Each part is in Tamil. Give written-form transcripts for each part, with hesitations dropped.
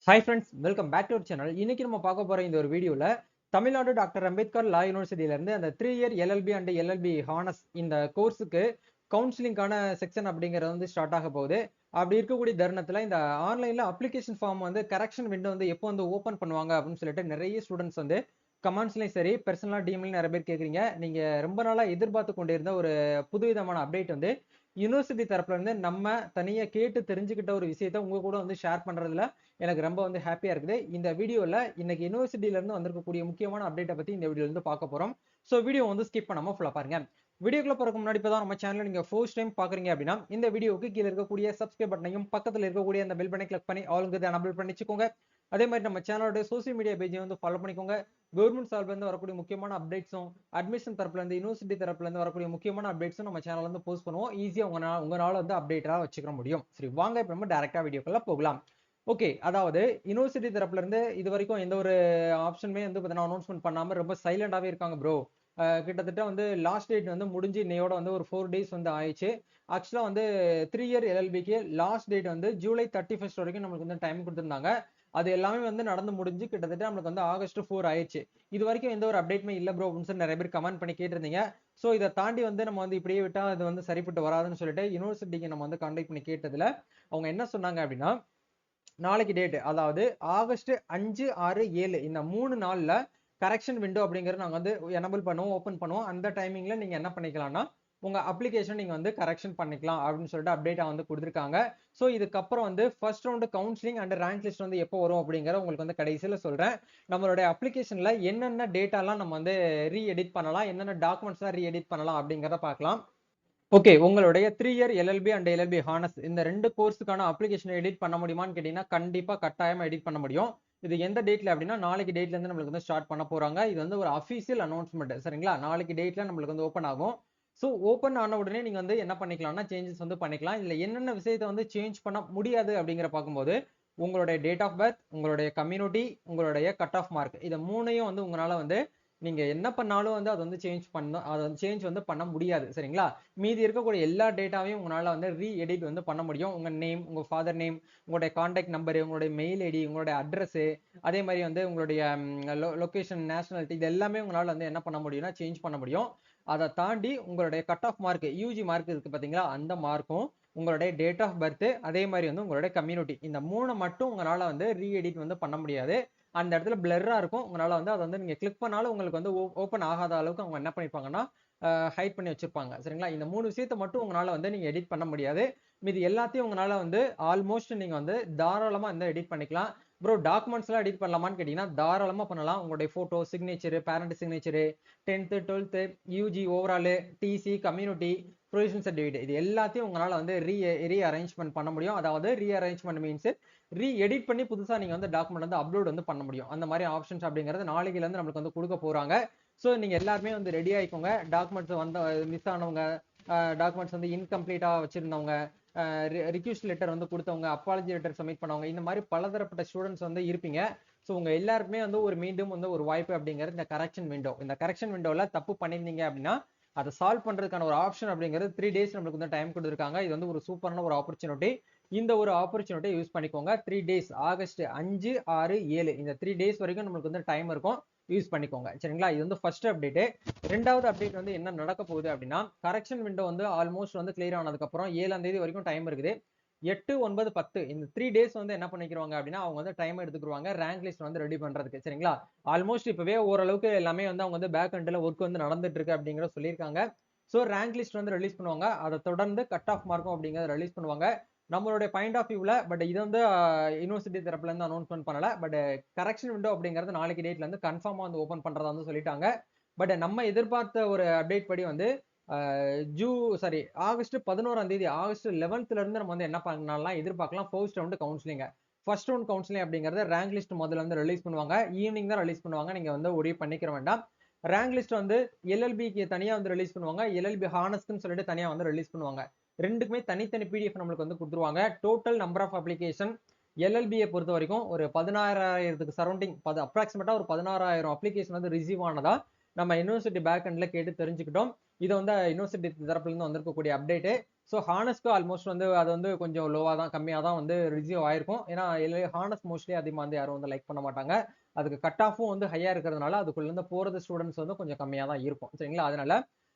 Hi friends, welcome back to our channel. இன்னைக்கு நம்ம பார்க்க போற இந்த ஒரு வீடியோல தமிழ்நாடு டாக்டர் அம்பேத்கர் லா யூனிவர்சிட்டியில இருந்து அந்த 3 year LLB and LLB honours இந்த கோர்ஸுக்கு கவுன்சிலிங்கான செக்ஷன் அப்படிங்கிறது வந்து ஸ்டார்ட் ஆக போகுது. அப்படி இருக்கக்கூடிய தருணத்துல இந்த ஆன்லைன்ல அப்ளிகேஷன் ஃபார்ம் வந்து கரெக்ஷன் விண்டோ வந்து எப்போ வந்து ஓபன் பண்ணுவாங்க அப்படின்னு சொல்லிட்டு நிறைய ஸ்டூடெண்ட்ஸ் வந்து கமெண்ட்ஸ்லயும் சரி, பர்சனலா டிஎம்லயும் நிறைய பேர் கேக்குறீங்க. நீங்க ரொம்ப நாளா எதிர்பார்த்து கொண்டிருந்த ஒரு புதுவிதமான அப்டேட் வந்து யூனிவர்சிட்டி தரப்புல இருந்து நம்ம தனியா கேட்டு தெரிஞ்சுக்கிட்ட ஒரு விஷயத்த உங்க கூட வந்து ஷேர் பண்றதுல எனக்கு ரொம்ப வந்து ஹாப்பியா இருக்குது. இந்த வீடியோல இன்னைக்கு யூனிவர்சிட்டியில இருந்து வந்திருக்கக்கூடிய முக்கியமான அப்டேட்டை பத்தி இந்த வீடியோல இருந்து பார்க்க போறோம். சோ வீடியோ வந்து ஸ்கிப் பண்ணாம ஃபுல்லா பாருங்க. வீடியோக்குள்ள போறதுக்கு முன்னாடி இப்பதான் நம்ம சேனல் நீங்க ஃபர்ஸ்ட் டைம் பாக்குறீங்க அப்படின்னா இந்த வீடியோக்கு கீழ இருக்கக்கூடிய சப்ஸ்கிரைப் பட்டனையும் பக்கத்துல இருக்கக்கூடிய அந்த பெல் பட்டனை கிளிக் பண்ணி ஆல்ங்கிறத எனபிள் பண்ணிச்சுக்கோங்க. அதே மாதிரி நம்ம சேனலோட சோசியல் மீடியா பேஜை வந்து ஃபாலோ பண்ணிக்கோங்க. கவர்மெண்ட் சார்பில் இருந்து வரக்கூடிய முக்கியமான அப்டேட்ஸும், அட்மிஷன் தரப்புல இருந்து யூனிவர்சிட்டி தரப்புல இருந்து வரக்கூடிய முக்கியமான அப்டேட்ஸும் நம்ம சேனல்ல வந்து போஸ்ட் பண்ணுவோம். ஈஸியா உங்களால வந்து அப்டேட்டா வச்சுக்க முடியும். சரி, வாங்க இப்ப நம்ம டைரக்டா வீடியோக்குள்ள போகலாம். ஓகே, அதாவது யுனிவர்சிட்டி தரப்புல இருந்து இது வரைக்கும் எந்த ஒரு ஆப்ஷனுமே வந்து பார்த்தீங்கன்னா அனௌன்ஸ்மெண்ட் பண்ணாம ரொம்ப சைலண்டாவே இருக்காங்க ப்ரோ. கிட்டத்தட்ட வந்து லாஸ்ட் டேட் வந்து முடிஞ்சு இன்னையோட வந்து ஒரு 4 டேஸ் வந்து ஆயிடுச்சு. ஆக்சுவலா வந்து 3 இயர் எல்எல்பிக்கு லாஸ்ட் டேட் வந்து ஜூலை 31 வரைக்கும் நம்மளுக்கு வந்து டைம் கொடுத்திருந்தாங்க. அது எல்லாமே வந்து நடந்து முடிஞ்சு கிட்டத்தட்ட நம்மளுக்கு வந்து ஆகஸ்ட் 4 ஆயிடுச்சு. இது வரைக்கும் எந்த ஒரு அப்டேட்மே இல்ல ப்ரோ அப்படின்னு சொல்லி நிறைய பேர் கமெண்ட் பண்ணி கேட்டிருந்தீங்க. சோ இதை தாண்டி வந்து நம்ம வந்து இப்படியே விட்டா அது வந்து சரிப்பட்டு வராதுன்னு சொல்லிட்டு யூனிவர்சிட்டிக்கு நம்ம வந்து கான்டாக்ட் பண்ணி கேட்டதுல அவங்க என்ன சொன்னாங்க அப்படின்னா, நாளைக்கு டேட், அதாவது ஆகஸ்ட் 5, 6, 7 இந்த 3 நாள்ல கரெக்ஷன் விண்டோ அப்படிங்கறது நாங்க வந்து எனபிள் பண்ணுவோம், ஓபன் பண்ணுவோம். அந்த டைமிங்ல நீங்க என்ன பண்ணிக்கலாம்னா உங்க அப்ளிகேஷன் நீங்க வந்து கரெக்ஷன் பண்ணிக்கலாம் அப்படின்னு சொல்லிட்டு அப்டேட்டா வந்து கொடுத்திருக்காங்க. சோ இதுக்கப்புறம் வந்து first round counselling and rank list வந்து எப்போ வரும் அப்படிங்கறத உங்களுக்கு வந்து கடைசியில சொல்றேன். நம்மளுடைய அப்ளிகேஷன்ல என்னென்ன டேட்டாலாம் நம்ம வந்து ரீ எடிட் பண்ணலாம், என்னென்ன டாக்குமெண்ட்ஸ்லாம் ரீ எடிட் பண்ணலாம் அப்படிங்கறத பார்க்கலாம். ஓகே, உங்களுடைய 3 year LLB and LLB honours இந்த 2 கோர்ஸுக்கான அப்ளிகேஷன் எடிட் பண்ண முடியுமான்னு கேட்டீங்கன்னா கண்டிப்பா கட்டாயமா எடிட் பண்ண முடியும். இது எந்த டேட்ல அப்படின்னா நாளைக்கு டேட்ல இருந்து நம்மளுக்கு வந்து ஸ்டார்ட் பண்ண போறாங்க. இது வந்து ஒரு அபிஷியல் அனௌன்ஸ்மெண்ட், சரிங்களா? நாளைக்கு டேட்ல நம்மளுக்கு வந்து ஓபன் ஆகும். சோ ஓபன் ஆன உடனே நீங்க வந்து என்ன பண்ணிக்கலாம்னா சேஞ்சஸ் வந்து பண்ணிக்கலாம். இதுல என்னென்ன விஷயத்தை வந்து சேஞ்ச் பண்ண முடியாது அப்படிங்கிற பார்க்கும்போது உங்களுடைய டேட் ஆஃப் பர்த், உங்களுடைய கம்யூனிட்டி, உங்களுடைய கட் ஆஃப் மார்க், இதை மூணையும் வந்து உங்களால வந்து நீங்க என்ன பண்ணாலும் வந்து அது வந்து சேஞ்ச் வந்து பண்ண முடியாது, சரிங்களா? மீதி இருக்கக்கூடிய எல்லா டேட்டாவையும் உங்களால வந்து ரீ எடிட் வந்து பண்ண முடியும். உங்க நேம், உங்க ஃபாதர் நேம், உங்களுடைய கான்டாக்ட் நம்பர், உங்களுடைய மெயில் ஐடி, உங்களுடைய அட்ரஸ், அதே மாதிரி வந்து உங்களுடைய லொகேஷன், நேஷனாலிட்டி, இது எல்லாமே உங்களால வந்து என்ன பண்ண முடியும்னா சேஞ்ச் பண்ண முடியும். அதை தாண்டி உங்களுடைய cut off mark, UG mark இருக்கு பாத்தீங்களா, அந்த மார்க்கும், உங்களுடைய டேட் ஆஃப் பர்த், அதே மாதிரி வந்து உங்களுடைய கம்யூனிட்டி, இந்த 3 மட்டும் உங்களால வந்து ரீ எடிட் வந்து பண்ண முடியாது. அந்த இடத்துல பிளர்ரா இருக்கும். உங்களால வந்து அதை வந்து நீங்க கிளிக் பண்ணாலும் உங்களுக்கு வந்து ஓபன் ஆகாத அளவுக்கு அவங்க என்ன பண்ணிருப்பாங்கன்னா ஹைட் பண்ணி வச்சிருப்பாங்க, சரிங்களா? இந்த 3 விஷயத்தை மட்டும் உங்களால வந்து நீங்க எடிட் பண்ண முடியாது. மீதி எல்லாத்தையும் உங்களால வந்து ஆல்மோஸ்ட் நீங்க வந்து தாராளமா வந்து எடிட் பண்ணிக்கலாம். ப்ரோ, டாக்குமெண்ட்ஸ் எல்லாம் எடிட் பண்ணலாமான்னு கேட்டீங்கன்னா தாராளமா பண்ணலாம். உங்களுடைய photo, signature, parent signature, 10th 12th, UG overall, TC, community, provision certificate, இது எல்லாத்தையும் உங்களால வந்து ரீ அரேஞ்ச்மெண்ட் பண்ண முடியும். அதாவது rearrangement means reedit பண்ணி புதுசா நீங்க வந்து டாக்குமெண்ட் வந்து அப்லோட் வந்து பண்ண முடியும். அந்த மாதிரி ஆப்ஷன்ஸ் அப்படிங்கிறது நாளைக்குல இருந்து நம்மளுக்கு வந்து கொடுக்க போறாங்க. சோ நீங்க எல்லாருமே வந்து ரெடி ஆயிக்கோங்க. டாக்குமெண்ட்ஸ் வந்து மிஸ் ஆனவங்க, டாக்குமெண்ட்ஸ் வந்து இன்கம்ப்ளீட்டா வச்சிருந்தவங்க, ரிக்வெஸ்ட் லெட்டர் வந்து கொடுத்தவங்க, அப்பாலஜி லெட்டர் சப்மிட் பண்ணவங்க, இந்த மாதிரி பலதரப்பட்ட ஸ்டூடெண்ட்ஸ் வந்து இருப்பீங்க. சோ உங்க எல்லாருக்குமே வந்து மீண்டும் வந்து ஒரு வாய்ப்பு அப்படிங்கிறது இந்த கரெக்ஷன் விண்டோ. இந்த கரெக்ஷன் விண்டோல தப்பு பண்ணிருந்தீங்க அப்படின்னா அதை சால்வ் பண்றதுக்கான ஒரு ஆப்ஷன் அப்படிங்கிறது 3 டேஸ் நம்மளுக்கு வந்து டைம் கொடுத்துருக்காங்க. இது வந்து ஒரு சூப்பரான ஒரு ஆப்பர்ச்சுனிட்டி. இந்த ஒரு ஆப்பர்ச்சுனிட்டி யூஸ் பண்ணிக்கோங்க. 3 டேஸ், ஆகஸ்ட் 5, 6, 7 இந்த 3 டேஸ் வரைக்கும் நம்மளுக்கு வந்து டைம் இருக்கும். யூஸ் பண்ணிக்கோங்க, சரிங்களா? இது வந்து ஃபர்ஸ்ட் அப்டேட். ரெண்டாவது அப்டேட் வந்து என்ன நடக்க போகுது அப்படின்னா, கரெக்ஷன் விண்டோ வந்து ஆல்மோஸ்ட் வந்து கிளியர் ஆனதுக்கு அப்புறம் 7ஆம் தேதி வரைக்கும் டைம் இருக்குது. 8, 9, 10 இந்த 3 டேஸ் வந்து என்ன பண்ணிக்கிறாங்க அப்படின்னா அவங்க வந்து டைம் எடுத்துக்குவாங்க ரேங்க் லிஸ்ட் வந்து ரெடி பண்றதுக்கு, சரிங்களா? ஆல்மோஸ்ட் இப்பவே ஓரளவுக்கு எல்லாமே வந்து அவங்க வந்து பேக் எண்ட்ல ஒர்க் வந்து நடந்துட்டு இருக்கு அப்படிங்கறத சொல்லியிருக்காங்க. சோ ரேங்க் லிஸ்ட் வந்து ரிலீஸ் பண்ணுவாங்க. அதை தொடர்ந்து கட் ஆஃப் மார்க்கும் அப்படிங்கறத ரிலீஸ் பண்ணுவாங்க. நம்மளுடைய பாயிண்ட் ஆஃப் வியூல பட் இது வந்து யூனிவர்சிட்டி தரப்புல இருந்து அனௌன்ஸ்மெண்ட் பண்ணல. பட் கரெக்ஷன் விண்டோ அப்படிங்கிறது நாளைக்கு டேட்ல இருந்து கன்ஃபார்மா வந்து ஓபன் பண்றதா வந்து சொல்லிட்டாங்க. பட் நம்ம எதிர்பார்த்த ஒரு அப்டேட் படி வந்து ஜூ சாரி ஆகஸ்ட் 11ஆம் தேதி, ஆகஸ்ட் 11th இருந்து நம்ம வந்து என்ன பண்ணலாம் எதிர்பார்க்கலாம், first round counselling. First round counselling அப்படிங்கறது ரேங்க் லிஸ்ட் முதல்ல வந்து ரிலீஸ் பண்ணுவாங்க. ஈவினிங் தான் ரிலீஸ் பண்ணுவாங்க. நீங்க வந்து ஒரே பண்ணிக்கிற வேண்டாம். ரேங்க் லிஸ்ட் வந்து எல்எல்பிக்கு தனியா வந்து ரிலீஸ் பண்ணுவாங்க. எல்எல்பி ஹானஸ்க்குன்னு சொல்லிட்டு தனியா வந்து ரிலீஸ் பண்ணுவாங்க. ரெண்டுக்குமே தனித்தனி பிடிஎஃப் நம்மளுக்கு வந்து கொடுத்துருவாங்க. டோட்டல் நம்பர் ஆஃப் அப்ளிகேஷன் எல்எல்பியை பொறுத்த வரைக்கும் ஒரு 16,000க்கு சரௌண்டிங், அப்ராக்சிமேட்டா ஒரு 16,000 அப்ளிகேஷன் வந்து ரிசீவ் ஆனதா நம்ம யூனிவர்சிட்டி பேக் எண்ட்ல கேட்டு தெரிஞ்சுக்கிட்டோம். இது வந்து யூனிவர்சிட்டி தரப்புல இருந்து வந்திருக்கக்கூடிய அப்டேட். ஸோ ஹானஸ்க்கு ஆல்மோஸ்ட் வந்து அது வந்து கொஞ்சம் லோவாக தான் கம்மியாக தான் வந்து ரிசீவ் ஆயிருக்கும். ஏன்னா ஹானஸ் மோஸ்ட்லி அதிகமாக வந்து யாரும் வந்து லைக் பண்ண மாட்டாங்க. அதுக்கு கட் ஆஃபும் வந்து ஹையா இருக்கிறதுனால அதுக்குள்ளேருந்து போகிறது ஸ்டூடெண்ட்ஸ் வந்து கொஞ்சம் கம்மியாக தான் இருக்கும். சரிங்களா? அதனால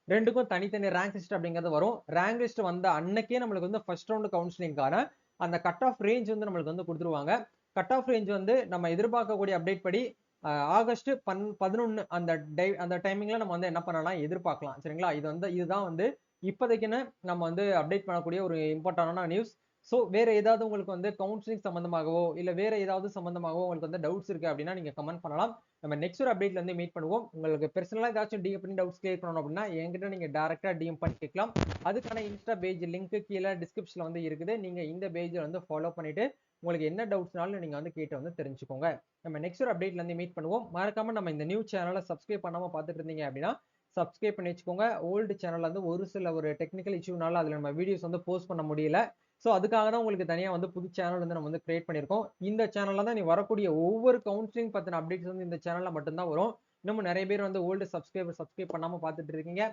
ரெண்டுக்கும் தனித்தனி ரேங்க் லிஸ்ட் அப்படிங்கிறது வரும். ரேங்க் லிஸ்ட் வந்த அன்னைக்கே நம்மளுக்கு வந்து ஃபர்ஸ்ட் ரவுண்ட் கவுன்சிலிங்கான அந்த கட் ஆஃப் ரேஞ்ச் வந்து நம்மளுக்கு வந்து கொடுத்துருவாங்க. கட் ஆஃப் ரேஞ்ச் வந்து நம்ம எதிர்பார்க்கக்கூடிய அப்டேட் படி ஆகஸ்ட் 11 அந்த டைமிங்ல நம்ம வந்து என்ன பண்ணலாம் எதிர்பார்க்கலாம். சரிங்களா? இதுதான் வந்து இப்போதைக்குன்னு நம்ம வந்து அப்டேட் பண்ணக்கூடிய ஒரு இம்பார்ட்டன்டான நியூஸ். ஸோ வேற ஏதாவது உங்களுக்கு வந்து கவுன்சிலிங் சம்பந்தமாகவோ இல்ல வேற ஏதாவது சம்பந்தமாகவோ உங்களுக்கு வந்து டவுட்ஸ் இருக்கு அப்படின்னா நீங்க கமெண்ட் பண்ணலாம். நம்ம நெக்ஸ்ட் ஒரு அப்டேட்ல இருந்து மீட் பண்ணுவோம். உங்களுக்கு பர்சனலா ஏதாச்சும் டிஎம் பண்ணி டவுட்ஸ் கிளியர் பண்ணணும் அப்படின்னா என்கிட்ட நீங்க டைரக்டா டிஎம் பண்ணி கேட்கலாம். அதுக்கான இன்ஸ்டா பேஜ் லிங்க் கீழே டிஸ்கிரிப்ஷன்ல வந்து இருக்குது. நீங்க இந்த பேஜை வந்து ஃபாலோ பண்ணிட்டு உங்களுக்கு என்ன டவுட்ஸ்னாலும் நீங்க வந்து கேட்டு வந்து தெரிஞ்சுக்கோங்க. நம்ம நெக்ஸ்ட் ஒரு அப்டேட்ல இருந்து மீட் பண்ணுவோம். மறக்காம நம்ம இந்த நியூ சேனலை சப்ஸ்கிரைப் பண்ணாம பார்த்துட்டு இருந்தீங்க அப்படின்னா சப்ஸ்கிரைப் பண்ணி வச்சுக்கோங்க. ஓல்டு சேனல்ல வந்து ஒரு சில ஒரு டெக்னிக்கல் இஷ்யூனால அதுல நம்ம வீடியோஸ் வந்து போஸ்ட் பண்ண முடியல. ஸோ அதுக்காக தான் உங்களுக்கு தனியா வந்து புது சேனல் வந்து நம்ம வந்து கிரியேட் பண்ணியிருக்கோம். இந்த சேனல்ல தான் நீ வரக்கூடிய ஒவ்வொரு கவுன்சிலிங் பத்தின அப்டேட்ஸ் வந்து இந்த சேனல்ல மட்டும்தான் வரும். இன்னமும் நிறைய பேர் வந்து ஓல்டு சப்ஸ்கிரைப் பண்ணாம பார்த்துட்டு இருக்கீங்க.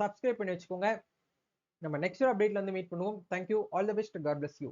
சப்ஸ்கிரைப் பண்ணி வச்சுக்கோங்க. நம்ம நெக்ஸ்ட் அப்டேட்ல வந்து மீட் பண்ணுவோம். Thank you. All the best. God bless you.